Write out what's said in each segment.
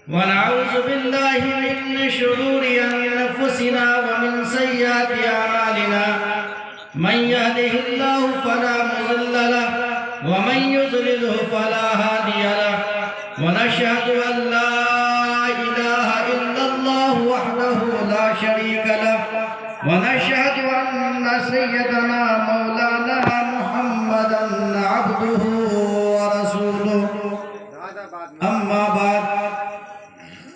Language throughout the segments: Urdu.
ونعوذ بالله من شرور أنفسنا ومن سيئات أعمالنا من يهده الله فلا مضل له ومن يضلله فلا هادي له ونشهد أن لا إله إلا الله وحده لا شريك له ونشهد أن سيدنا مولانا محمدا عبده ورسوله أما بعد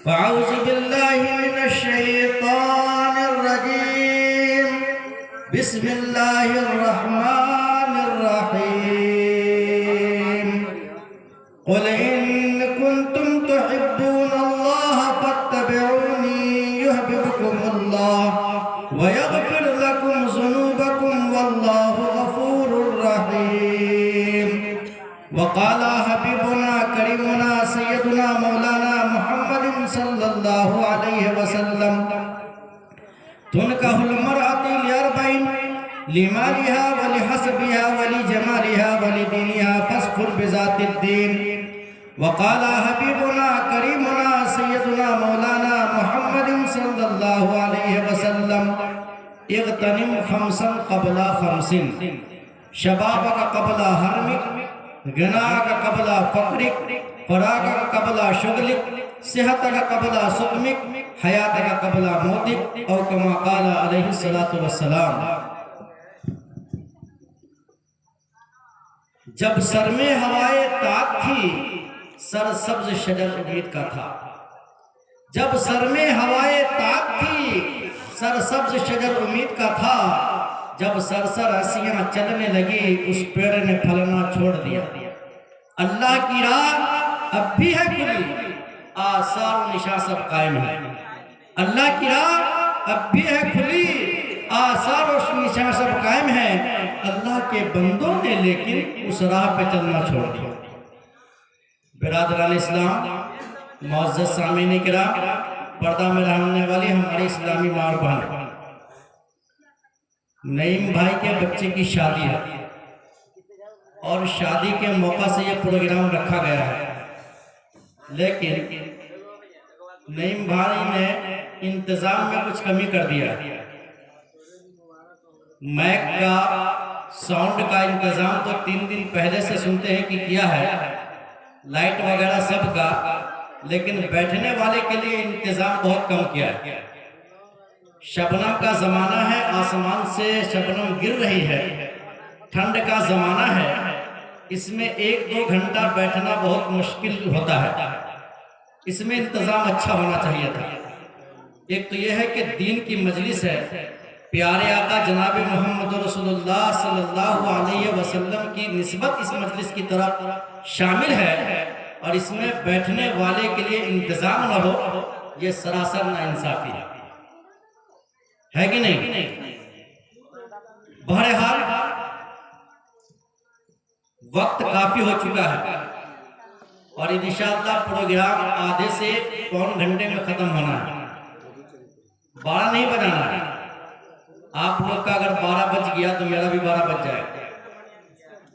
فأعوذ بالله من الشيطان الرجيم بسم الله الرحمن الرحيم قل إن كنتم تحبون الله فاتبعوني يحببكم الله ويغفر لكم ذنوبكم والله غفور رحيم وقال حبيبنا كريمنا سيدنا مولانا محمد صلى الله عليه وسلم تنكح المرأة لأربعين لمالها ولحسبها ولجمالها ولدينها فاصبر بذات الدين وقال حبيبنا كريمنا سيدنا مولانا محمد صلى الله عليه وسلم اغتنم خمسا قبل خمس شبابك قبل حرمك غناك قبل فقرك فراغك قبل شغلك صحتك قبل سقمك حياتك قبل موتك او كما قال عليه الصلاة والسلام. جب سر میں ہوائے طاق تھی سر سبز شجر امید کا تھا. جب سر میں ہوائے طاق تھی سر سبز شجر امید کا تھا. جب سرسر ہنسیاں چلنے لگی اس پیڑ نے پھلنا چھوڑ دیا. اللہ کی راہ اب بھی ہے کھلی آثار و نشاں سب قائم ہے. اللہ کی راہ اب بھی ہے کھلی آثار و نشاں سب قائم ہے. اللہ کے بندوں نے لیکن اس راہ پہ چلنا چھوڑ دیا. برادران اسلام، معزز سامعین کرام، پردہ میں رہنے والی ہماری اسلامی ماں بہن، نعیم بھائی کے بچے کی شادی ہے اور شادی کے موقع سے یہ پروگرام رکھا گیا ہے، لیکن نعیم بھائی نے انتظام میں کچھ کمی کر دیا. مائک کا ساؤنڈ کا انتظام تو 3 دن پہلے سے سنتے ہیں کہ کیا ہے، لائٹ وغیرہ سب کا، لیکن بیٹھنے والے کے لیے انتظام بہت کم کیا ہے. شبنم کا زمانہ ہے، آسمان سے شبنم گر رہی ہے، ٹھنڈ کا زمانہ ہے، اس میں 1-2 گھنٹہ بیٹھنا بہت مشکل ہوتا ہے. اس میں انتظام اچھا ہونا چاہیے تھا. ایک تو یہ ہے کہ دین کی مجلس ہے، پیارے آقا جناب محمد رسول اللہ صلی اللہ علیہ وسلم کی نسبت اس مجلس کی طرف شامل ہے، اور اس میں بیٹھنے والے کے لیے انتظام نہ ہو، یہ سراسر ناانصافی ہے کہ نہیں؟ بہرحال وقت کافی ہو چکا ہے اور انشاءاللہ پروگرام آدھے سے پون گھنٹے میں ختم ہونا ہے. 12 نہیں بجانا ہے. آپ لوگ کا اگر 12 بج گیا تو میرا بھی 12 بج جائے.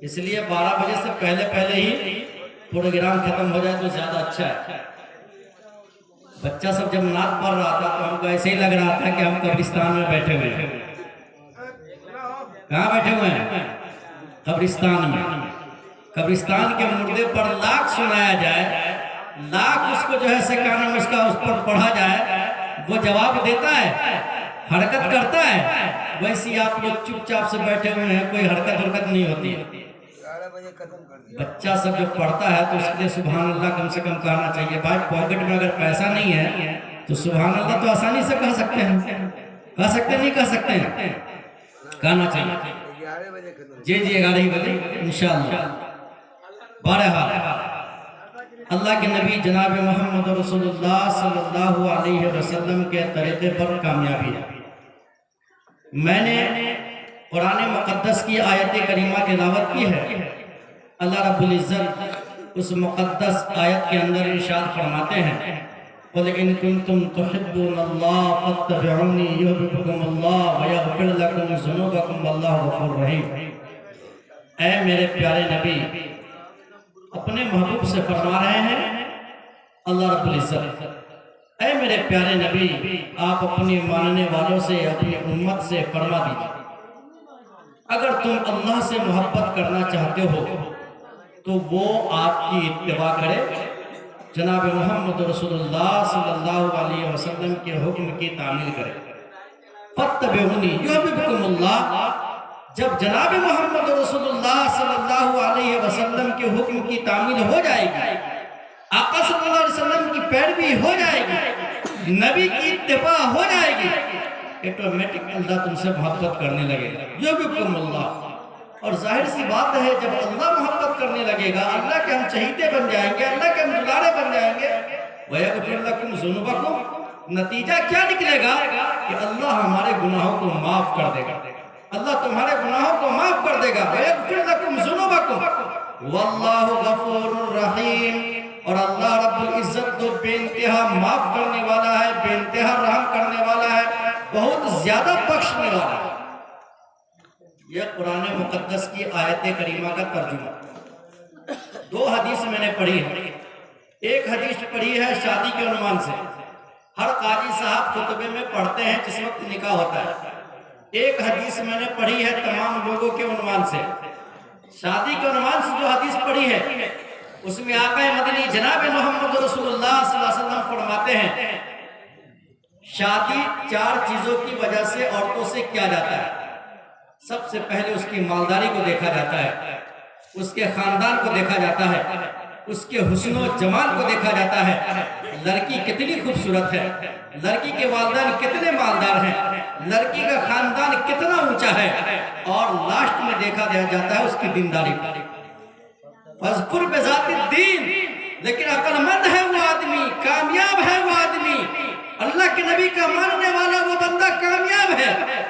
اس لیے 12 بجے سے پہلے ہی پروگرام ختم ہو جائے تو زیادہ اچھا ہے. بچہ سب جب نعت پڑھ رہا تھا تو ہم کو ایسے ہی لگ رہا تھا کہ ہم قبرستان میں بیٹھے ہوئے ہیں. کہاں بیٹھے ہوئے ہیں؟ قبرستان میں. قبرستان کے مردے پر لاکھ سنایا جائے، لاکھ اس کو جو ہے سکانہ میں اس پر پڑھا جائے، وہ جواب دیتا ہے، حرکت کرتا ہے. ویسی آپ لوگ چپ چاپ سے بیٹھے ہوئے ہیں، کوئی حرکت نہیں ہوتی ہے. بچہ سب جو پڑھتا ہے تو اس کے لیے سبحان اللہ کم سے کم کہنا چاہیے. بھائی پاکٹ میں اگر پیسہ نہیں ہے تو سبحان اللہ تو آسانی سے کہہ سکتے ہیں. کہہ سکتے نہیں کہہ سکتے ہیں؟ کہنا چاہیے. جی 11 بجے انشاءاللہ. بہرحال اللہ کے نبی جناب محمد رسول اللہ صلی اللہ علیہ وسلم کے طریقے پر کامیابی ہے. میں نے قرآن مقدس کی آیت کریمہ تلاوت کی ہے. اللہ رب العزت اس مقدس آیت کے اندر ارشاد فرماتے ہیں، قُلْ إِن كُنْتُمْ تُحِبُّونَ اللَّهَ فَاتَّبِعُونِي يُحْبِبْكُمُ اللَّهُ وَيَغْفِرْ لَكُمْ ذُنُوبَكُمْ وَاللَّهُ غَفُورٌ رَحِيمٌ. اے میرے پیارے نبی، اپنے محبوب سے فرما رہے ہیں اللہ رب العزت اے میرے پیارے نبی آپ اپنے ماننے والوں سے اپنی امت سے فرما دیجیے اگر تم اللہ سے محبت کرنا چاہتے ہو تو وہ آپ کی اتباع کرے، جناب محمد رسول اللہ صلی اللہ علیہ وسلم کے حکم کی تعمیل کرے۔ فاتبعونی یحببکم اللہ، جب جناب محمد رسول اللہ صلی اللہ علیہ وسلم کے حکم کی تعمیل ہو جائے گی، آقا صلی اللہ علیہ وسلم کی پیروی ہو جائے گی، نبی کی اتباع ہو جائے گی، ایٹومیٹک اللہ تم سے محبت کرنے لگے گا۔ یحببکم اللہ، اور ظاہر سی بات ہے جب اللہ محبت کرنے لگے گا، اللہ کے ہم چہیتے بن جائیں گے، اللہ کے ہم دلارے بن جائیں گے، وَيَغْفِرْ لَكُمْ ذُنُوبَكُمْ، نتیجہ کیا نکلے گا کہ اللہ ہمارے گناہوں کو معاف کر دے گا، اللہ تمہارے گناہوں کو معاف کر دے گا۔ وَيَغْفِرْ لَكُمْ ذُنُوبَكُمْ وَاللَّهُ غَفُورٌ رَحِيمٌ، اور اللہ رب العزت تو بے انتہا معاف کرنے والا ہے، بے انتہا رحم کرنے والا ہے، بہت زیادہ بخشنے والا ہے۔ یہ قرآن مقدس کی آیت کریمہ کا ترجمہ۔ دو حدیث میں نے پڑھی ہے، ایک حدیث پڑھی ہے شادی کے عنوان سے، ہر قاضی صاحب خطبے میں پڑھتے ہیں جس وقت نکاح ہوتا ہے۔ ایک حدیث میں نے پڑھی ہے تمام لوگوں کے عنوان سے، شادی کے عنوان سے جو حدیث پڑھی ہے اس میں آقا مدنی جناب محمد رسول اللہ صلی اللہ علیہ وسلم فرماتے ہیں شادی چار چیزوں کی وجہ سے عورتوں سے کیا جاتا ہے۔ سب سے پہلے اس کی مالداری کو دیکھا جاتا ہے، اس کے خاندان کو دیکھا جاتا ہے، اس کے حسن و جمال کو دیکھا جاتا ہے، لڑکی کتنی خوبصورت ہے، لڑکی کے والدین کتنے مالدار ہیں، لڑکی کا خاندان کتنا اونچا ہے، اور لاسٹ میں دیکھا جاتا ہے اس کی دینداری۔ فَاذْكُرْ بِذَاتِ الدِّينِ، لیکن عقل مند ہے وہ آدمی، کامیاب ہے وہ آدمی، اللہ کے نبی کا ماننے والا وہ بندہ کامیاب ہے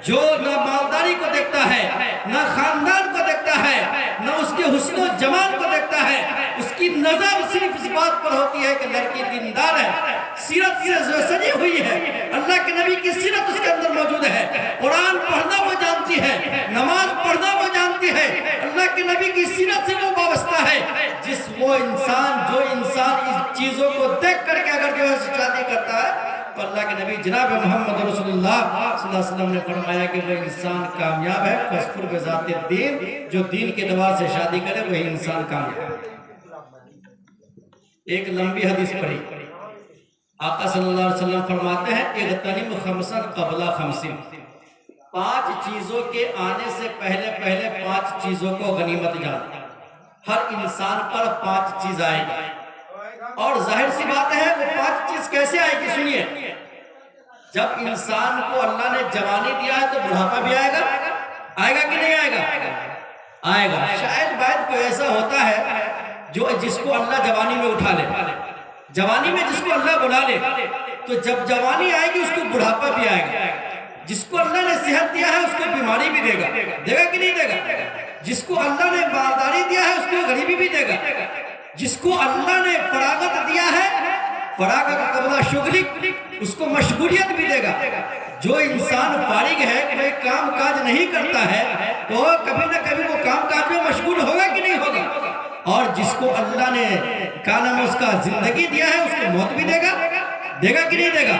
جو نہ مالداری کو دیکھتا ہے، نہ خاندان کو دیکھتا ہے، نہ اس کے حسن و جمال کو دیکھتا ہے، اس کی نظر صرف اس بات پر ہوتی ہے کہ لڑکی دیندار ہے، سیرت سے سجی ہوئی ہے، اللہ کے نبی کی سیرت اس کے اندر موجود ہے، قرآن پڑھنا وہ جانتی ہے، نماز پڑھنا وہ جانتی ہے، اللہ کے نبی کی سیرت سے وہ وابستہ ہے۔ جو انسان اس چیزوں کو دیکھ کر کے اگر جو ہے شادی کرتا ہے تو اللہ کے نبی جناب محمد رسول اللہ صلی اللہ علیہ وسلم نے فرمایا کہ وہ انسان کامیاب ہے۔ فَاذْكُرْ بِذَاتِ الدِّينِ، جو دین کے اعتبار سے شادی کرے وہی انسان کامیاب ہے۔ ایک لمبی حدیث پڑھی، آقا صلی اللہ علیہ وسلم فرماتے ہیں اغتنم خمسا قبل خمسین، پانچ چیزوں کے آنے سے پہلے پانچ چیزوں کو غنیمت جان۔ ہر انسان پر پانچ چیز آئے گی، اور ظاہر سی بات ہے وہ پانچ چیز کیسے آئے گی، سنیے۔ جب انسان کو اللہ نے جوانی دیا ہے تو بڑھاپا بھی آئے گا کہ نہیں آئے گا؟ آئے گا۔ شاید بعد کوئی ایسا ہوتا ہے جس کو اللہ جوانی میں اٹھا لے، جوانی میں جس کو اللہ بلا لے، تو جب جوانی آئے گی اس کو بڑھاپا بھی آئے گا۔ جس کو اللہ نے صحت دیا ہے اس کو بیماری بھی دے گا کہ نہیں دے گا؟ جس کو اللہ نے مالداری دیا ہے اس کو غریبی بھی دے گا۔ جس کو اللہ نے فراغت دیا ہے، فراغت قبل شغلک، اس کو مشغولیت بھی دے گا۔ جو انسان فارغ ہے، کوئی کام کاج نہیں کرتا ہے، تو کبھی نہ کبھی وہ کام کاج میں مشغول ہوگا کہ نہیں ہوگا؟ اور جس کو اللہ نے اس کا زندگی دیا ہے اس کو موت بھی دے گا کہ نہیں دے گا؟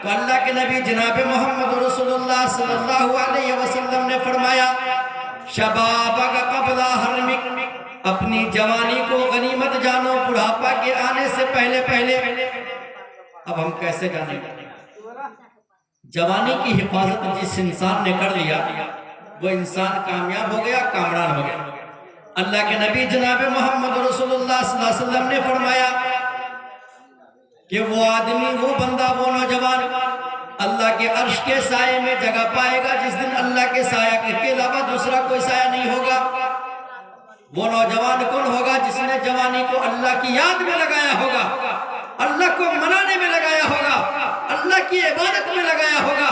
تو اللہ کے نبی جناب محمد رسول اللہ صلی اللہ علیہ وسلم نے فرمایا شبابک قبل حرمک، اپنی جوانی کو غنیمت جانو بڑھاپا کے آنے سے پہلے۔ اب ہم کیسے جانیں گے؟ جوانی کی حفاظت جس انسان نے کر لیا وہ انسان کامیاب ہو گیا، کامران ہو گیا۔ اللہ کے نبی جناب محمد رسول اللہ صلی اللہ علیہ وسلم نے فرمایا کہ وہ آدمی، وہ بندہ، وہ نوجوان اللہ کے عرش کے سائے میں جگہ پائے گا جس دن اللہ کے سایہ کے علاوہ دوسرا کوئی سایہ نہیں ہوگا۔ وہ نوجوان کون ہوگا؟ جس نے جوانی کو اللہ کی یاد میں لگایا ہوگا، اللہ کو منانے میں لگایا ہوگا، اللہ کی عبادت میں لگایا ہوگا۔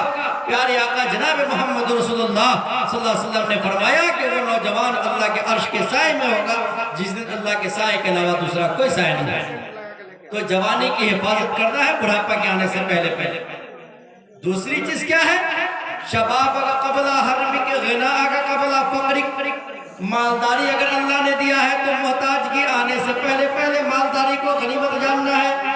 پیارے آقا جناب محمد رسول اللہ صلی اللہ علیہ وسلم نے فرمایا کہ وہ نوجوان اللہ کے عرش کے سائے میں ہوگا جس دن اللہ کے سائے کے علاوہ دوسرا کوئی سایہ نہیں ہے۔ تو جوانی کی حفاظت کرنا ہے بڑھاپا کے آنے سے پہلے۔ دوسری چیز کیا ہے؟ شباب کا قبل حرمک، غنا کا قبل فقرک، مالداری اگر اللہ نے دیا ہے تو محتاجگی آنے سے پہلے مالداری کو غنیمت جاننا ہے۔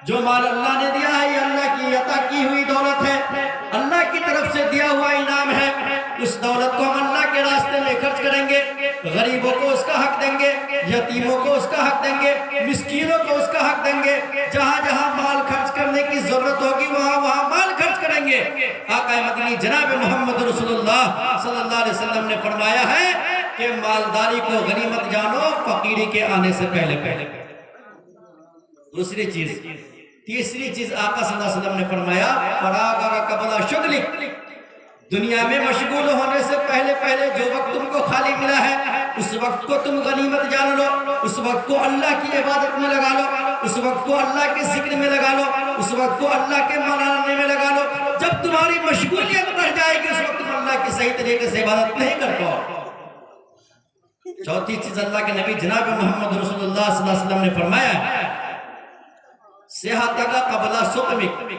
جو مال اللہ نے دیا ہے یہ اللہ کی عطا کی ہوئی دولت ہے، اللہ کی طرف سے دیا ہوا انعام ہے، اس دولت کو ہم اللہ کے راستے میں خرچ کریں گے، غریبوں کو اس کا حق دیں گے، یتیموں کو اس کا حق دیں گے، مسکینوں کو اس کا حق دیں گے، جہاں جہاں مال خرچ کرنے کی ضرورت ہوگی وہاں وہاں مال خرچ کریں گے۔ آقا مدنی جناب محمد رسول اللہ صلی اللہ علیہ وسلم نے فرمایا ہے کہ مالداری کو غنیمت جانو فقیری کے آنے سے پہلے پہلے۔ دوسری چیز، تیسری چیز آقا صلی اللہ علیہ وسلم نے فرمایا فراغ قبل شغلک، دنیا میں مشغول ہونے سے پہلے پہلے جو وقت تم کو خالی ملا ہے اس وقت کو تم غنیمت جان لو، اس وقت کو اللہ کی عبادت میں لگا لو، اس وقت کو اللہ کے ذکر میں لگا لو، اس وقت کو اللہ کے منانے میں لگا لو۔ جب تمہاری مشغولیت بڑھ جائے گی اس وقت تم اللہ کی صحیح طریقے سے عبادت نہیں کر پاؤ۔ چوتھی چیز اللہ کے نبی جناب محمد رسول اللہ صلی اللہ علیہ وسلم نے فرمایا ہے صحت کا قبل سقمک،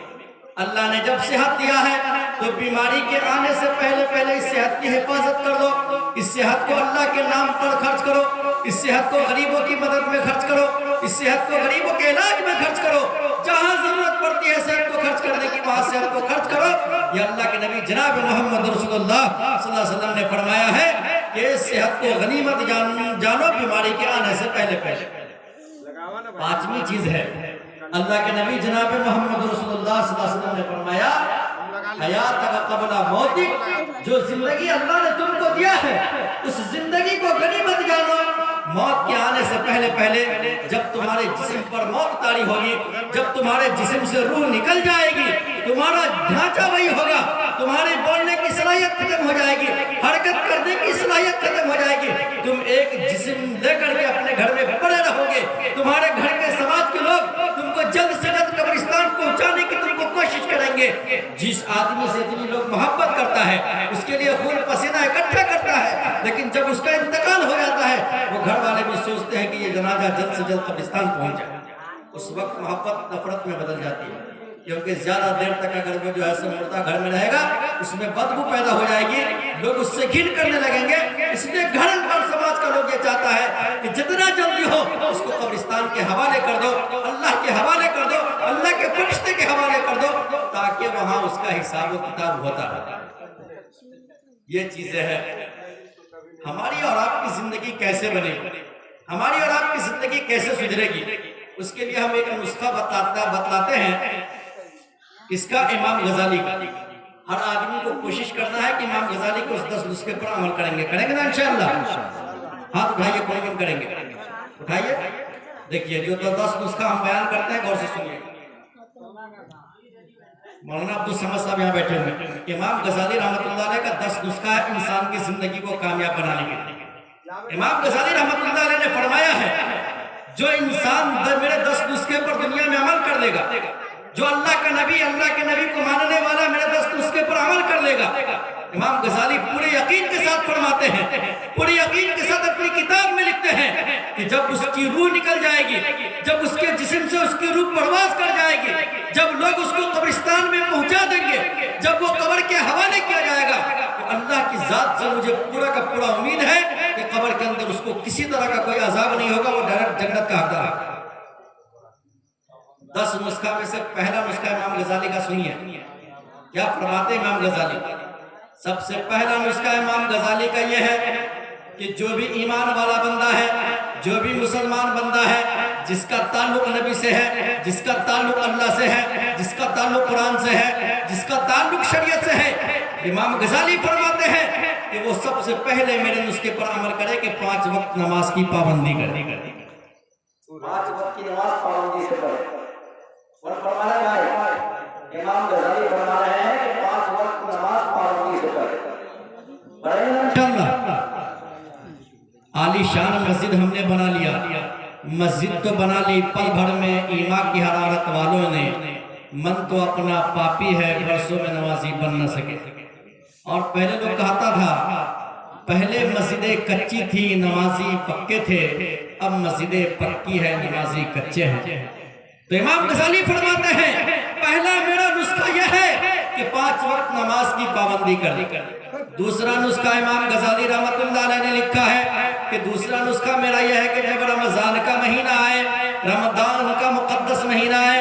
اللہ نے جب صحت دیا ہے تو بیماری کے آنے سے پہلے پہلے اس صحت کی حفاظت کر دو، اس صحت کو اللہ کے نام پر خرچ کرو، اس صحت کو غریبوں کی مدد میں خرچ کرو، اس صحت کو غریبوں کے علاج میں خرچ کرو، جہاں ضرورت پڑتی ہے صحت کو خرچ کرنے کی وہاں صحت کو خرچ کرو۔ یہ اللہ کے نبی جناب محمد رسول اللہ صلی اللہ علیہ وسلم نے فرمایا ہے کہ صحت کو غنیمت جانو بیماری کے آنے سے پہلے پہلے۔ پانچویں چیز ہے اللہ کے نبی جناب محمد رسول اللہ صلی اللہ علیہ وسلم نے فرمایا حیات کا قبل موتک، جو زندگی اللہ نے تم کو دیا ہے اس زندگی کو غنیمت جانو، موت کے آنے سے پہلے پہلے جب تمہارے جسم پر موت طاری ہوگی، جب تمہارے جسم سے روح نکل جائے گی، تمہارا ڈھانچہ وہی ہوگا، تمہاری بولنے کی صلاحیت ختم ہو جائے گی، حرکت کرنے کی صلاحیت ختم ہو جائے گی، تم ایک جسم لے کر کے اپنے گھر میں پڑے رہو گے، تمہارے گھر کے سماج کے لوگ تم کو جلد سے جلد قبرستان پہنچانے کی تم کو کوشش کریں گے۔ جس آدمی سے اتنی لوگ محبت کرتا ہے اس کے لیے خون پسینہ اکٹھا کرتا ہے، لیکن جب اس کا انتقال ہو جاتا ہے وہ گھر والے بھی سوچتے ہیں کہ یہ جنازہ جلد سے جلد قبرستان پہنچ جائے، اس وقت محبت نفرت میں بدل جاتی ہے، کیونکہ زیادہ دیر تک اگر وہ جو ایسے مردہ گھر میں رہے گا اس میں بدبو پیدا ہو جائے گی، لوگ اس سے گھن کرنے لگیں گے۔ اس لیے گھر اور سماج کا لوگ یہ چاہتا ہے کہ جتنا جلدی ہو اس کو قبرستان کے حوالے کر دو، اللہ کے حوالے کر دو، اللہ کے فرشتے کے حوالے کر دو، تاکہ وہاں اس کا حساب و کتاب ہوتا رہے۔ یہ چیزیں ہیں ہماری اور آپ کی زندگی کیسے بنے گی، ہماری اور آپ کی زندگی کیسے سدھرے گی، اس کے لیے ہم ایک نسخہ بتلاتے ہیں، اس کا امام غزالی کا۔ ہر آدمی کو کوشش کرنا ہے کہ امام غزالی کو اس 10 نسخے پر عمل کریں گے نا انشاءاللہ؟ ہاتھ اٹھائیے، کوئی ہم کریں گے، اٹھائیے۔ دیکھیے جو 10 نسخہ ہم بیان کرتے ہیں غور سے سنیے۔ مولانا عبدالصمد صاحب یہاں بیٹھے ہوئے ہیں، امام غزالی رحمۃ اللہ علیہ کا 10 نسخہ ہے انسان کی زندگی کو کامیاب بنانے کے لیے۔ امام غزالی رحمۃ اللہ علیہ نے فرمایا ہے جو انسان میرے 10 نسخے پر دنیا میں عمل کر لے گا، جو اللہ کے نبی کو ماننے والا میرے 10 نسخے پر عمل کر لے گا، امام غزالی پورے یقین کے ساتھ فرماتے ہیں، پورے یقین کے ساتھ اپنی کتاب میں لکھتے ہیں کہ جب اس کی روح نکل جائے گی، جب اس کے جسم سے اس کی روح پرواز کر جائے گی، جب لوگ اس کو قبرستان میں پہنچا دیں گے، جب وہ قبر کے حوالے کیا جائے گا، تو اللہ کی ذات سے مجھے پورا کا پورا امید ہے کہ قبر کے اندر اس کو کسی طرح کا کوئی عذاب نہیں ہوگا، وہ ڈائریکٹ جنت کا حقدار ہے۔ 10 نسخہ میں سے پہلا نسخہ امام غزالی کا سنیے کیا فرماتے ہیں امام غزالی۔ سب سے پہلا نسخہ امام غزالی کا یہ ہے کہ جو بھی ایمان والا بندہ ہے، جو بھی مسلمان بندہ ہے، جس کا تعلق نبی سے ہے، جس کا تعلق اللہ سے ہے، جس کا تعلق قرآن سے ہے، جس کا تعلق شریعت سے ہے، امام غزالی فرماتے ہیں کہ وہ سب سے پہلے میرے نسخے پر عمل کرے کہ 5 وقت نماز کی پابندی کرے، 5 وقت کی نماز پابندی سے پڑھے۔ اور فرمایا ہے امام غزالی فرما رہے ہیں کہ 5 وقت نماز پابندی سے پڑھے۔ عالی شان مسجد ہم نے بنا لیا، مسجد تو بنا لی، پل بھر میں ایمان کی حرارت والوں نے من تو اپنا پاپی ہے، برسوں میں نمازی بن نہ سکے۔ اور پہلے لوگ کہتا تھا پہلے مسجدیں کچی تھی نمازی پکے تھے، اب مسجدیں پکی ہے نمازی کچے ہیں۔ تو امام غزالی فرماتے ہیں پہلا میرا نسخہ یہ ہے کہ 5 وقت نماز کی پابندی کر۔ دوسرا نسخہ امام غزالی رحمۃ اللہ علیہ نے لکھا ہے کہ دوسرا نسخہ میرا یہ ہے کہ جب رمضان کا مہینہ آئے، رمضان کا مقدس مہینہ آئے،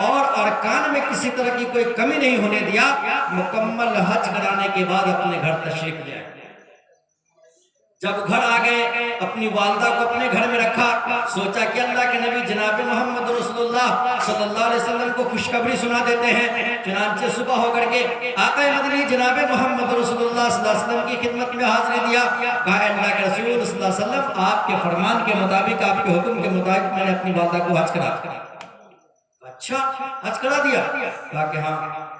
اور ارکان میں کسی طرح کی کوئی کمی نہیں ہونے دیا، مکمل حج کرانے کے بعد اپنے گھر تشریف لے آئے۔ جب گھر آ گئے اپنی والدہ کو اپنے گھر میں رکھا، سوچا کہ اللہ کے نبی جناب محمد رسول اللہ صلی اللہ علیہ وسلم کو خوشخبری سنا دیتے ہیں۔ چنانچہ صبح ہو کر کے آقا مدنی جناب محمد رسول اللہ صلی اللہ علیہ وسلم کی خدمت میں حاضری دیا۔ کہا اللہ کے رسول صلی اللہ علیہ وسلم آپ کے فرمان کے مطابق، آپ کے حکم کے مطابق میں نے اپنی والدہ کو حج کرا دیا۔ اچھا حج کرا دیا؟ کہا کہ ہاں۔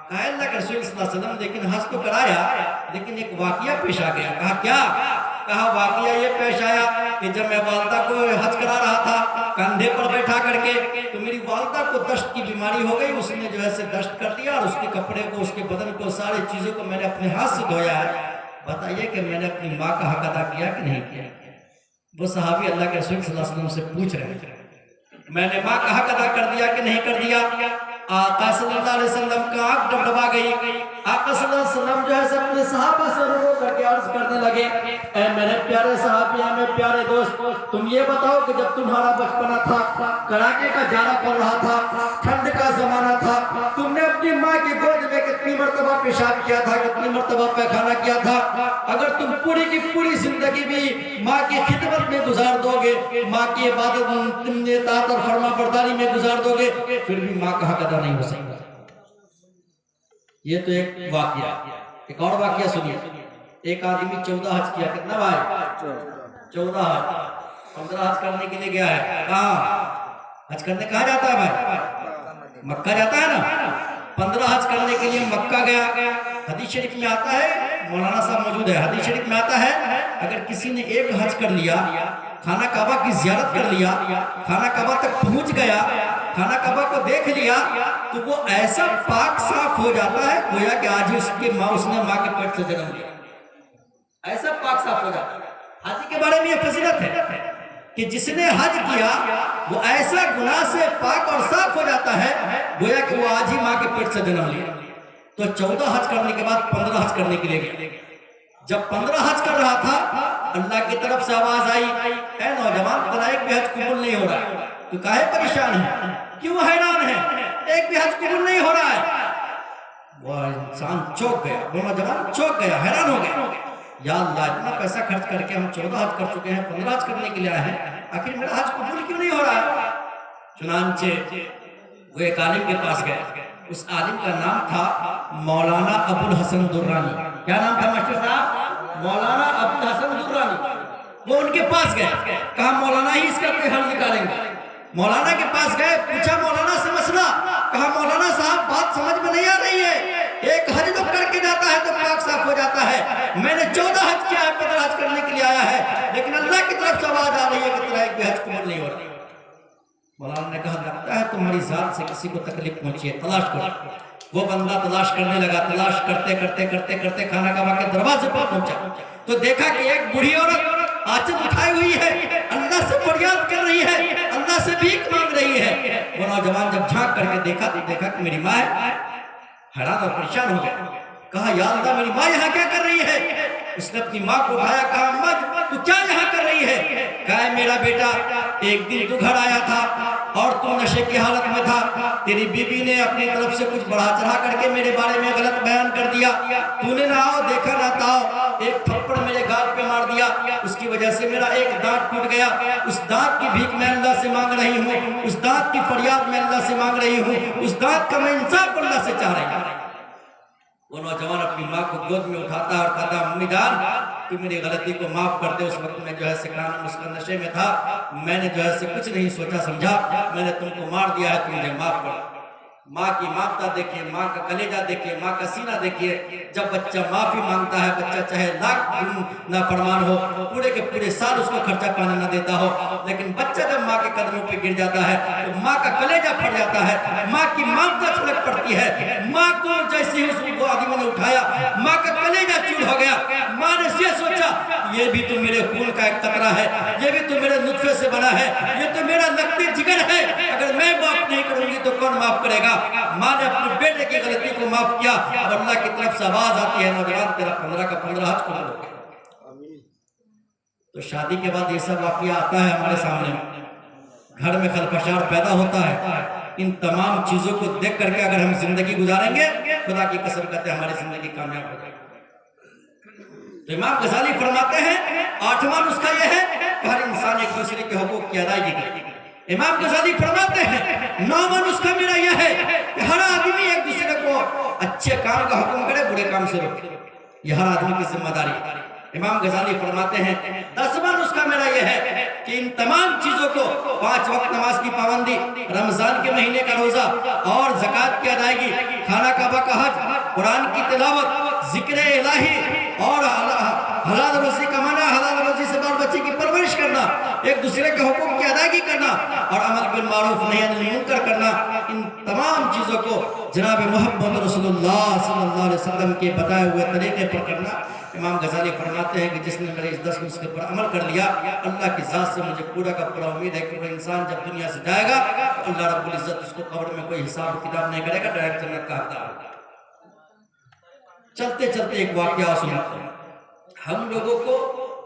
کہا اللہ کے رسول صلی اللہ علیہ وسلم لیکن حج تو کرایا، لیکن ایک واقعہ پیش آ گیا۔ کہا کیا؟ کہا واقعہ یہ پیش آیا کہ جب میں والدہ کو حج کرا رہا تھا کندھے پر بیٹھا کر کے، تو میری والدہ کو دشت کی بیماری ہو گئی، اس نے جو ہے سے دشت کر دیا اور اس کے کپڑے کو، اس کے بدن کو، ساری چیزوں کو میں نے اپنے ہاتھ سے دھویا ہے۔ بتائیے کہ میں نے اپنی ماں کا حق ادا کیا کہ نہیں کیا؟ وہ صحابی اللہ کے رسول صلی اللہ علیہ وسلم سے پوچھ رہے ہیں میں نے ماں کا حق ادا کر دیا کہ نہیں کر دیا؟ آقا صلی اللہ علیہ وسلم کا آنکھ ڈبڈبا گئی۔ آقا صلی اللہ علیہ وسلم جو ہے اپنے صحابہ سے رو کر کے عرض کرنے لگے، اے میرے پیارے صحابی، اے میرے پیارے دوست، تم یہ بتاؤ کہ جب تمہارا بچپنا تھا، کڑاکے کا جاڑا پڑ رہا تھا، ٹھنڈ کا زمانہ تھا، تم نے اپنی ماں کی گود میں کتنی مرتبہ پیشاب کیا تھا، کتنی مرتبہ پیخانہ کیا تھا؟ اگر تم پوری کی پوری زندگی بھی ماں کی خدمت میں گزار دو گے، ماں کی عبادت، تم نے اطاعت اور فرما برداری میں گزار دو گے، پھر بھی ماں کا حق ادا نہیں ہو سکتا۔ یہ تو ایک واقعہ۔ ایک اور واقعہ سنیے۔ ایک آدمی 14 حج کیا، کتنا بھائی؟ 14 حج۔ 15 حج کرنے کے لیے گیا ہے، کہاں حج کرنے کہاں جاتا ہے بھائی؟ مکہ جاتا ہے نا۔ 15 حج کرنے کے لیے مکہ گیا۔ حدیث شریف میں آتا ہے، مولانا صاحب موجود ہے، حدیث شریف میں آتا ہے اگر کسی نے ایک حج کر لیا، خانہ کعبہ کی زیارت کر لیا، خانہ کعبہ تک پہنچ گیا، خانہ کعبہ کو دیکھ لیا، تو وہ ایسا پاک صاف ہو جاتا ہے گویا کہ آج اس نے ماں کے پیٹ سے جنم لیا، ایسا پاک صاف ہو جاتا ہے۔ حج کے بارے میں یہ فضیلت ہے کہ جس نے حج کیا وہ ایسا گناہ سے پاک اور صاف ہو جاتا ہے گویا کہ وہ آج ہی ماں کے پیٹ سے جنم لیا۔ تو 14 حج کرنے کے بعد 15 حج کرنے کے لیے گیا۔ جب 15 حج کر رہا تھا اللہ کی طرف سے آواز آئی، اے نوجوان تیرا ایک بھی حج قبول نہیں ہو رہا ہے، تو کاہے پریشان ہے، کیوں حیران ہے، ایک بھی حج قبول نہیں ہو رہا ہے؟ وہ انسان چوک گیا، وہ نوجوان چوک گیا، حیران ہو گیا، یا اللہ اتنا پیسہ خرچ کر کے ہم 14 حج کر چکے ہیں، 15 حج کرنے کے لیے آئے ہیں، آخر میرا حج قبول کیوں نہیں ہو رہا ہے؟ چنانچہ وہ ایک عالم کے پاس گئے، اس عالم کا نام تھا مولانا ابو الحسن درانی۔ کیا نام تھا ماسٹر صاحب؟ مولانا ابو الحسن درانی۔ وہ ان کے پاس گئے، کہا مولانا ہی اس کا کوئی حل نکالیں گے۔ مولانا کے پاس گئے، پوچھا مولانا سے مسئلہ، کہا مولانا صاحب بات سمجھ میں نہیں آ رہی ہے، ایک حج تو کر کے جاتا ہے تو پاک صاف ہو جاتا ہے، میں نے 14 حج کیا ہے، 15 حج کرنے کے لیے آیا ہے، لیکن اللہ کی طرف سے آواز آ رہی ہے کہ تیرا ایک بھی حج قبول نہیں ہو رہا۔ مولانا نے کہا لگتا ہے تمہاری ذات سے کسی کو تکلیف پہنچی ہے، تلاش کرو۔ وہ بندہ تلاش کرنے لگا، تلاش کرتے کرتے کرتے کرتے خانہ کعبہ کے دروازے پر پہنچا تو دیکھا کہ ایک بوڑھی عورت آنچل اٹھائی ہوئی ہے، اللہ سے فریاد کر رہی ہے، اللہ سے بھیک مانگ رہی ہے۔ وہ نوجوان جب جھانک کر کے دیکھا تو دیکھا کہ میری ماں ہے، حیران اور پریشان ہو گیا، کہا یا اللہ میری ماں یہاں کیا کر رہی ہے؟ اس نے اپنی ماں کو اٹھایا، کہا اماں تو کیا یہاں کر رہی ہے؟ کہا میرا بیٹا ایک دن تو گھر آیا تھا اور تو نشے کی حالت میں تھا، تیری بیوی نے اپنی طرف سے کچھ بڑھا چڑھا کر کے میرے بارے میں غلط بیان کر دیا، تو نے نہ آؤ دیکھا نہ تاؤ، ایک تھپڑ میرے گال پہ مار دیا، اس کی وجہ سے میرا ایک دانت ٹوٹ گیا، اس دانت کی بھیک میں اللہ سے مانگ رہی ہوں، اس دانت کی فریاد میں اللہ سے مانگ رہی ہوں، اس دانت کا میں انصاف اللہ سے چاہ رہی ہوں۔ وہ نوجوان اپنی ماں کو گود میں اٹھاتا اور کہتا امی جان تو میری غلطی کو معاف کر دے، اس وقت میں جو ہے سکران مسکر نشے میں تھا، میں نے جو ہے کچھ نہیں سوچا سمجھا، میں نے تم کو مار دیا ہے، تم مجھے معاف کر۔ ماں کی مامتا دیکھیے، ماں کا کلیجہ دیکھیے، ماں کا سینہ دیکھیے، جب بچہ معافی مانگتا ہے، بچہ چاہے لاکھ نافرمان ہو، پورے کے پورے سال اس کو خرچہ پانی نہ دیتا ہو، لیکن بچہ جب ماں کے قدموں پہ گر جاتا ہے تو ماں کا کلیجہ پھٹ جاتا ہے، ماں کی مامتا چھلک پڑتی ہے، ماں کو جیسے ہی اس کو آدمی نے اٹھایا ماں کا کلیجہ چور ہو گیا، ماں نے یہ سوچا یہ بھی تو میرے خون کا ایک قطرہ ہے، یہ بھی تو میرے نطفے سے بنا ہے، یہ تو میرا لگتی جگر ہے، اگر میں معاف نہیں کروں گی تو کون معاف کرے گا؟ ماں نے اپنے بیٹے کی غلطی کو معاف کیا اور اللہ کی طرف سے آواز آتی ہے نوجوان تیرا 15 کا 15 حج قبول ہو گیا۔ تو شادی کے بعد یہ سب واقعہ آتا ہے ہمارے سامنے، گھر میں خلفشار پیدا ہوتا ہے، ان تمام چیزوں کو دیکھ کر کے اگر ہم زندگی گزاریں گے خدا کی قسم کہتے ہیں ہماری زندگی کامیاب ہو جائے گی۔ تو امام غزالی فرماتے ہیں 8واں نسخہ یہ ہے کہ ہر انسان ایک دوسرے کے حقوق کی ادائیگی کرے۔ امام غزالی فرماتے ہیں 9واں نسخہ میرا یہ ہے کہ ہر آدمی ایک دوسرے کو اچھے کام کا حکم کرے، برے کام سے روکے، یہ ہر آدمی کی ذمہ داری ہے۔ امام غزالی فرماتے ہیں 10واں نسخہ میرا یہ ہے کہ ان تمام چیزوں کو 5 وقت نماز کی پابندی، رمضان کے مہینے کا روزہ اور زکوٰۃ کی ادائیگی، خانہ کعبہ کا حج، قرآن کی تلاوت، ذکر الہی اور حلال روزی کمانا، حلال روزی سے بال بچے کی پرورش کرنا، ایک دوسرے کے حقوق کی ادائیگی کرنا اور امر بالمعروف نہی عن المنکر کرنا، ان تمام چیزوں کو جناب محمد رسول اللہ صلی اللہ علیہ وسلم کے بتائے ہوئے طریقے پر کرنا۔ امام غزالی فرماتے ہیں کہ جس نے میرے اس 10 نسخے پر عمل کر لیا، اللہ کی ذات سے مجھے پورا کا پورا امید ہے کہ وہ انسان جب دنیا سے جائے گا تو اللہ رب العزت اس کو قبر میں کوئی حساب کتاب نہیں کرے گا، ڈائریکٹ جنت کا حقدار ہوگا۔ چلتے چلتے ایک واقعہ سناتے ہیں۔ ہم لوگوں کو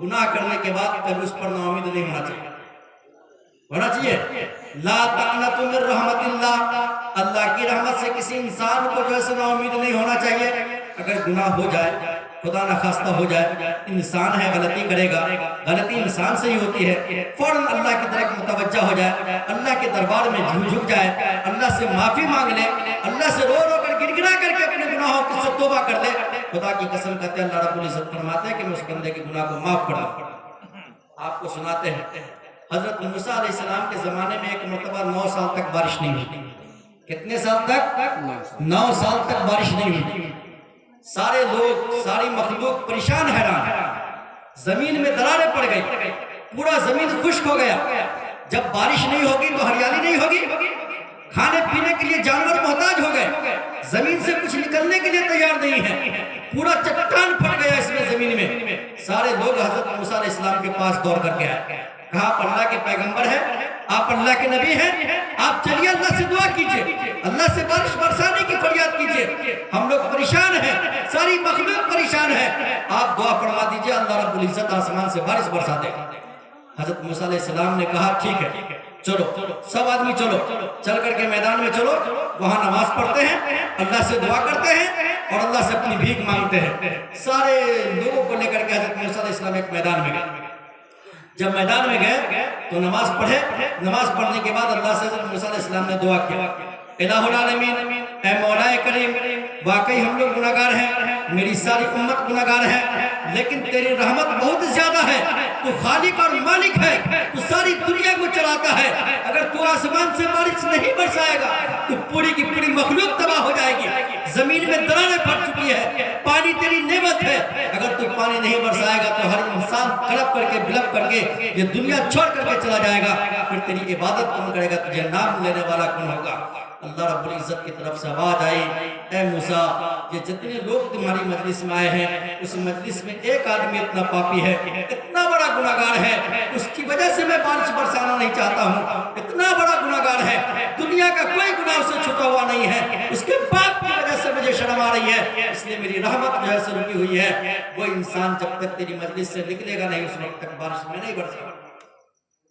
گناہ کرنے کے بعد کبھی اس پر نا امید نہیں ہونا چاہیے، ہونا چاہیے لا تقنطوا من رحمت اللہ، اللہ کی رحمت سے کسی انسان کو جو ہے نا امید نہیں ہونا چاہیے۔ اگر گناہ ہو جائے، خدا نخواستہ ہو جائے، انسان ہے غلطی کرے گا، غلطی انسان سے ہی ہوتی ہے، فوراً اللہ کی طرف متوجہ ہو جائے، اللہ کے دربار میں جھک جائے، اللہ سے معافی مانگ لے، اللہ سے رو رو کر گڑگڑا کر کے اپنے گناہوں سے توبہ کر لے، خدا کی قسم کہتے ہیں اللہ رب العزت فرماتے ہیں کہ میں اس بندے کے گناہ کو معاف کر دوں۔ آپ کو سناتے ہیں حضرت موسیٰ علیہ السلام کے زمانے میں ایک مرتبہ 9 سال تک بارش نہیں ہوئی۔ کتنے سال تک؟ 9 سال تک بارش نہیں ہوئی۔ سارے لوگ، ساری مخلوق پریشان حیران، زمین میں دراریں پڑ گئی، پورا زمین خشک ہو گیا۔ جب بارش نہیں ہوگی تو ہریالی نہیں ہوگی، کھانے پینے کے لیے جانور محتاج ہو گئے، زمین سے کچھ نکلنے کے لیے تیار نہیں ہے، پورا چٹان پھٹ گیا اس میں زمین میں۔ سارے لوگ حضرت موسیٰ علیہ السلام کے پاس دور کر کے آئے، کہا آپ اللہ کے پیغمبر ہیں، آپ اللہ کے نبی ہیں، آپ چلیے اللہ سے دعا کیجئے، اللہ سے بارش برسانے کی فریاد کیجئے، ہم لوگ پریشان ہیں، ساری مخلوق پریشان ہے، آپ دعا فرما دیجئے اللہ رب العزت آسمان سے بارش برسا دے۔ حضرت موسیٰ علیہ السلام نے کہا ٹھیک ہے، چلو سب آدمی چلو، چل کر کے میدان میں چلو، وہاں نماز پڑھتے ہیں، اللہ سے دعا کرتے ہیں اور اللہ سے اپنی بھیک مانگتے ہیں۔ سارے لوگوں کو لے کر کے حضرت موسیٰ علیہ السلام ایک میدان میں گئے۔ جب میدان میں گئے تو نماز پڑھے، نماز پڑھنے کے بعد اللہ سے حضرت موسیٰ علیہ السلام نے دعا کیا، الہ العالمین، اے مولا کریم، واقعی ہم لوگ گناہگار ہیں، میری ساری امت گناہگار ہے، لیکن تیری رحمت بہت زیادہ ہے، تو خالق اور مالک ہے، تو ساری دنیا کو چلاتا ہے، اگر تو آسمان سے بارش نہیں برسائے گا تو پوری کی پوری مخلوق تباہ ہو جائے گی، زمین میں دراریں پھٹ چکی ہے، پانی تیری نعمت ہے، اگر تو پانی نہیں برسائے گا تو ہر انسان تڑپ کر کے بلپ کر کے یہ دنیا چھوڑ کر کے چلا جائے گا، پھر تیری عبادت کون کرے گا، تجھے نام لینے والا کون ہوگا۔ اللہ رب العزت کی طرف سے آواز آئی، اے موسیٰ، یہ جتنے لوگ تمہاری مجلس میں آئے ہیں اس مجلس میں ایک آدمی اتنا پاپی ہے، اتنا بڑا گناہگار ہے، اس کی وجہ سے میں بارش برسانا نہیں چاہتا ہوں، اتنا بڑا گناہگار ہے، دنیا کا کوئی گناہ اسے چھٹا ہوا نہیں ہے، اس کے پاپ کی وجہ سے مجھے شرم آ رہی ہے، اس لیے میری رحمت جو ہے سے رکی ہوئی ہے، وہ انسان جب تک تیری مجلس سے نکلے گا نہیں اس وقت تک بارش میں نہیں برسے گا۔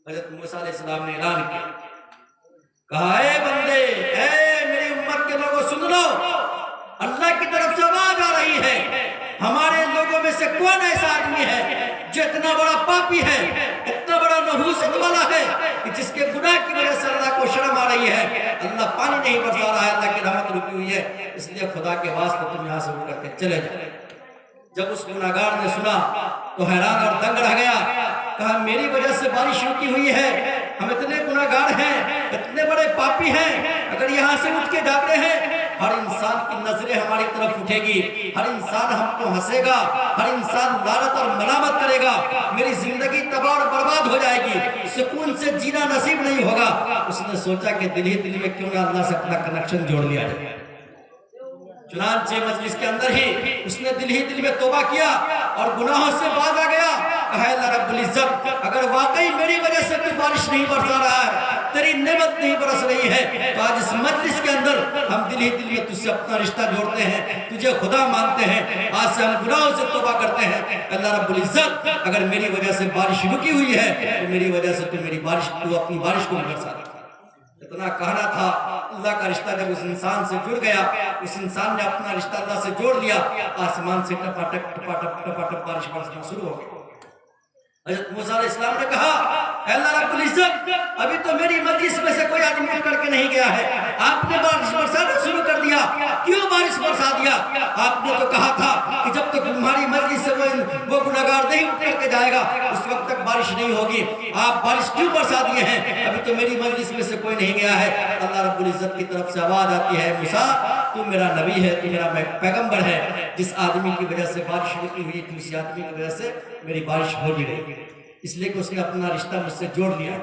حضرت موسیٰ علیہ السلام نے اعلان کیا، کہا اے بندے، اے میری امت کے لوگوں سن لو، اللہ کی طرف سے آواز آ رہی ہے، ہمارے لوگوں میں سے کون ایسا آدمی ہے جو اتنا بڑا پاپی ہے، اتنا بڑا نحوست والا ہے کہ جس کے گناہ کی وجہ سے اللہ کو شرم آ رہی ہے، اللہ پانی نہیں برسا رہا ہے، اللہ کی رحمت رکی ہوئی ہے، اس لیے خدا کے واسطے تم یہاں سے اٹھ کر کے چلے جاؤ۔ جب اس گناہگار نے سنا تو حیران اور دنگ رہ گیا، کہا میری وجہ سے بارش رکی ہوئی ہے، ہم اتنے گناہگار ہیں، اتنے بڑے پاپی ہیں، اگر یہاں سے اٹھ کے جاتے ہیں ہر انسان کی نظریں ہماری طرف اٹھے گی، ہر انسان ہم کو ہنسے گا، ہر انسان لعنت اور ملامت کرے گا، میری زندگی تباہ اور برباد ہو جائے گی، سکون سے جینا نصیب نہیں ہوگا۔ اس نے سوچا کہ دل ہی دل میں کیوں نہ اللہ سے اپنا کنیکشن جوڑ لیا جائے، چنانچہ مجلس کے اندر ہی اس نے دل ہی دل میں توبہ کیا اور گناہوں سے باز آ گیا، کہا اللہ رب العزت اگر واقعی میری وجہ سے تو بارش نہیں برسا رہا ہے، تیری نعمت نہیں برس رہی ہے، تو آج اس مجلس کے اندر ہم دل ہی دل میں تجھ سے اپنا رشتہ جوڑتے ہیں، تجھے خدا مانتے ہیں، آج سے ہم گناہوں سے توبہ کرتے ہیں، اللہ رب العزت اگر میری وجہ سے بارش رکی ہوئی ہے تو میری وجہ سے تو اپنی بارش کو برسا دے۔ اتنا کہنا تھا، اللہ کا رشتہ جب اس انسان سے جڑ گیا، اس انسان نے اپنا رشتہ اللہ سے جوڑ لیا، آسمان سے ٹپاٹپ بارش برسنا شروع ہو گئی۔ حضرت موسیٰ علیہ السلام نے کہا اے اللہ رب العزت، ابھی تو میری مجلس میں سے کوئی آدمی اٹھ کر کے نہیں گیا ہے، آپ نے بارش برسانا شروع کر دیا، کیوں بارش برسا دیا؟ آپ نے تو کہا تھا کہ جب تک تمہاری مجلس سے وہ گنہگار نہیں اٹھ کر کے جائے گا اس وقت تک بارش نہیں ہوگی، آپ بارش کیوں برسا دیے ہیں؟ ابھی تو میری مجلس میں سے کوئی نہیں گیا ہے۔ اللہ رب العزت کی طرف سے آواز آتی ہے موسیٰ تو میرا نبی ہے، تو میرا پیغمبر ہے، جس آدمی کی وجہ سے بارش رکی ہوئی تھی اسی آدمی کی وجہ سے میری بارش ہو بھی رہی، اس لیے کہ اس نے اپنا رشتہ مجھ سے جوڑ لیا،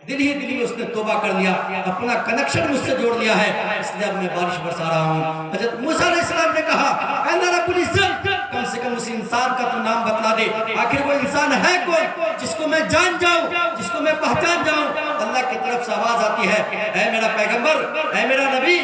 دل ہی اس نے توبہ کر لیا، اپنا کنیکشن مجھ سے جوڑ لیا ہے، اس لیے اب میں بارش برسا رہا ہوں۔ حضرت موسیٰ علیہ السلام نے کہا اے اللہ رب العزت، کم سے کم اس انسان کا تو نام بتلا دے، آخر وہ انسان ہے کون جس کو میں جان جاؤں، جس کو میں پہچان جاؤں؟ اللہ کی طرف سے آواز آتی ہے اے میرا پیغمبر، اے میرا نبی،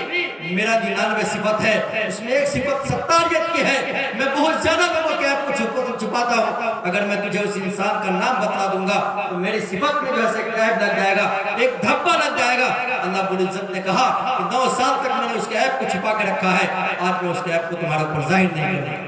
میرا 99 صفت ہے، اس میں ایک صفت ستاریت کی ہے، میں بہت زیادہ لوگوں کے عیب کو چھپاتا ہوں، اگر میں تجھے اس انسان کا نام بتلا دوں گا تو میری صفت میں جو ہے ایک عیب لگ جائے گا، ایک دھبا لگ جائے گا۔ اللہ رب العزت نے کہا کہ 9 سال تک میں نے اس کے عیب کو چھپا کے رکھا ہے، آج میں اس کے عیب کو تمہارے اوپر ظاہر نہیں کروں گا۔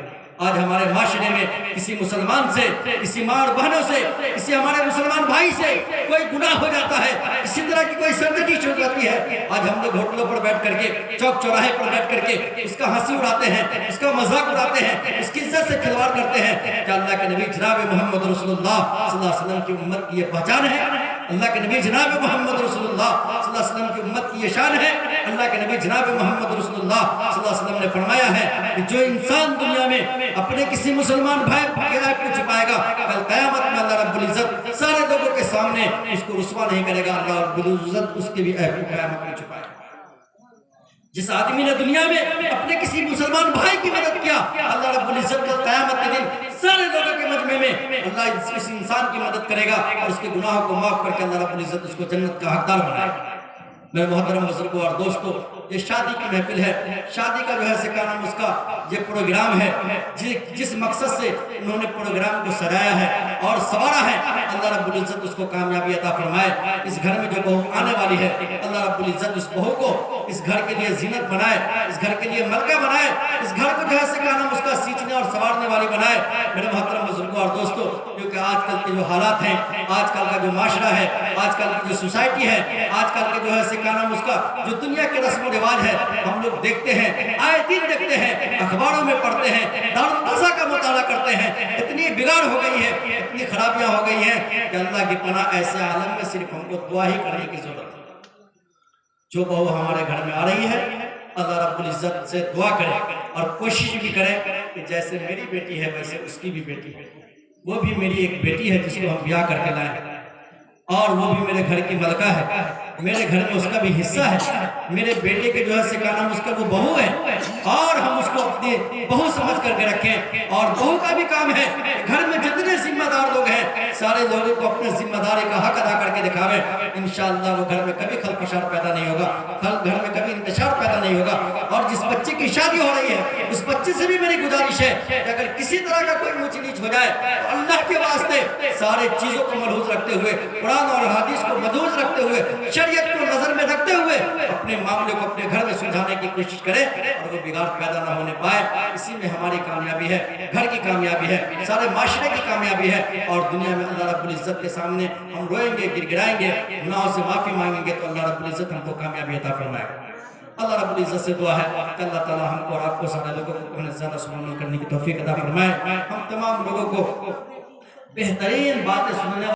آج ہمارے معاشرے میں کسی مسلمان سے، کسی ماں اور بہنوں سے، کسی ہمارے مسلمان بھائی سے کوئی گناہ ہو جاتا ہے، اسی طرح کی کوئی سرزنش چھوٹ جاتی ہے، آج ہم لوگ ہوٹلوں پر بیٹھ کر کے، چوک چوراہے پر بیٹھ کر کے اس کا ہنسی اڑاتے ہیں، اس کا مذاق اڑاتے ہیں، اس کی عزت سے کھلواڑ کرتے ہیں۔ کیا اللہ کے نبی جناب محمد رسول اللہ صلی اللہ علیہ وسلم کی امت کی یہ پہچان ہے؟ اللہ کے نبی جناب محمد رسول اللہ صلی اللہ علیہ وسلم کی امت کی یہ شان ہے؟ اللہ کے نبی جناب محمد رسول اللہ صلی اللہ علیہ وسلم نے فرمایا ہے کہ جو انسان دنیا میں اپنے کسی مسلمان بھائی کے عیب کو چھپائے گا، کل قیامت میں اللہ رب العزت سارے لوگوں کے سامنے اس کو رسوا نہیں کرے گا، اللہ رب العزت اس کے بھی عیب کو قیامت میں چھپائے گا۔ جس آدمی نے دنیا میں اپنے کسی مسلمان بھائی کی مدد کیا، اللہ رب العزت کل قیامت کے دن سارے لوگوں کے مجمع میں اللہ اس انسان کی مدد کرے گا اور اس کے گناہوں کو معاف کر کے اللہ رب العزت اس کو جنت کا حقدار بنائے گا۔ میرے محترم بزرگوں اور دوستوں، یہ شادی کی محفل ہے، شادی کا جو ہے کیا نام اس کا یہ پروگرام ہے، جس مقصد سے انہوں نے پروگرام کو سجایا ہے اور سوارا ہے، اللہ رب العزت اس کو کامیابی عطا فرمائے۔ اس گھر میں جو بہو آنے والی ہے، اللہ رب العزت اس بہو کو اس گھر کے لیے زینت بنائے، اس گھر کے لیے ملکہ بنائے، اس گھر کو جو ہے کیا نام اس کا سینچنے اور سوارنے والی بنائے۔ میرے محترم بزرگوں اور دوستوں، کیونکہ آج کل کے جو حالات ہیں، آج کل کا جو معاشرہ ہے، آج کل کی جو سوسائٹی ہے، آج کل کے جو ہے کیا نام اس کا جو دنیا کے رسم و رواج ہے، ہم لوگ دیکھتے ہیں، آئے دن دیکھتے ہیں، اخباروں میں پڑھتے ہیں، دارالقضا کا مطالعہ کرتے ہیں، اتنی بگاڑ ہو گئی ہے، اتنی خرابیاں ہو گئی ہیں کہ اللہ کی پناہ ایسے عالم میں صرف ہم کو دعا ہی کرنے کی ضرورت ہے۔ جو بہو ہمارے گھر میں آ رہی ہے، اللہ رب العزت سے دعا کرے اور کوشش بھی کرے کہ جیسے میری بیٹی ہے ویسے اس کی بھی بیٹی ہے، وہ بھی میری ایک بیٹی ہے جس کو ہم بیاہ کر کے لائیں، اور وہ بھی میرے گھر کی ملکہ ہے، میرے گھر میں اس کا بھی حصہ ہے، میرے بیٹے کے جو ہے کیا نام اس کا وہ بہو ہے، اور ہم اس کو اپنی بہو سمجھ کر کے رکھیں۔ اور بہو کا بھی کام ہے گھر میں جتنے ذمہ دار لوگ ہیں سارے لوگوں کو اپنے ذمہ داری کا حق ادا کر کے دکھاویں، انشاءاللہ وہ گھر میں کبھی خلفشار پیدا نہیں ہوگا، گھر میں کبھی انتشار پیدا نہیں ہوگا۔ اور جس بچے کی شادی ہو رہی ہے اس بچے سے بھی میری گزارش ہے کہ اگر کسی طرح کا کوئی اونچ نیچ ہو جائے تو اللہ کے واسطے سارے چیزوں کو ملحوظ رکھتے ہوئے، قرآن اور حدیث کو ملحوظ رکھتے ہوئے، شریعت کو نظر میں رکھتے ہوئے اپنے معاملے کو اپنے گھر میں سلجھانے کی کوشش کرے اور وہ بگاڑ پیدا نہ ہونے پائے۔ اسی میں ہماری کامیابی ہے، گھر کی کامیابی ہے، سارے معاشرے کی کامیابی ہے، اور دنیا میں اللہ رب العزت کے سامنے ہم روئیں گے، گر گرائیں گے، گناہوں سے معافی مانگیں گے تو اللہ رب العزت ہم کو کامیابی عطا فرمائے گا۔ اللہ رب العزت سے دعا ہے کہ اللہ تعالیٰ ہم کو اور آپ کو سارے لوگوں کو زیادہ سننے کرنے کی توفیق عطا فرمائے، ہم تمام لوگوں کو بہترین باتیں سننے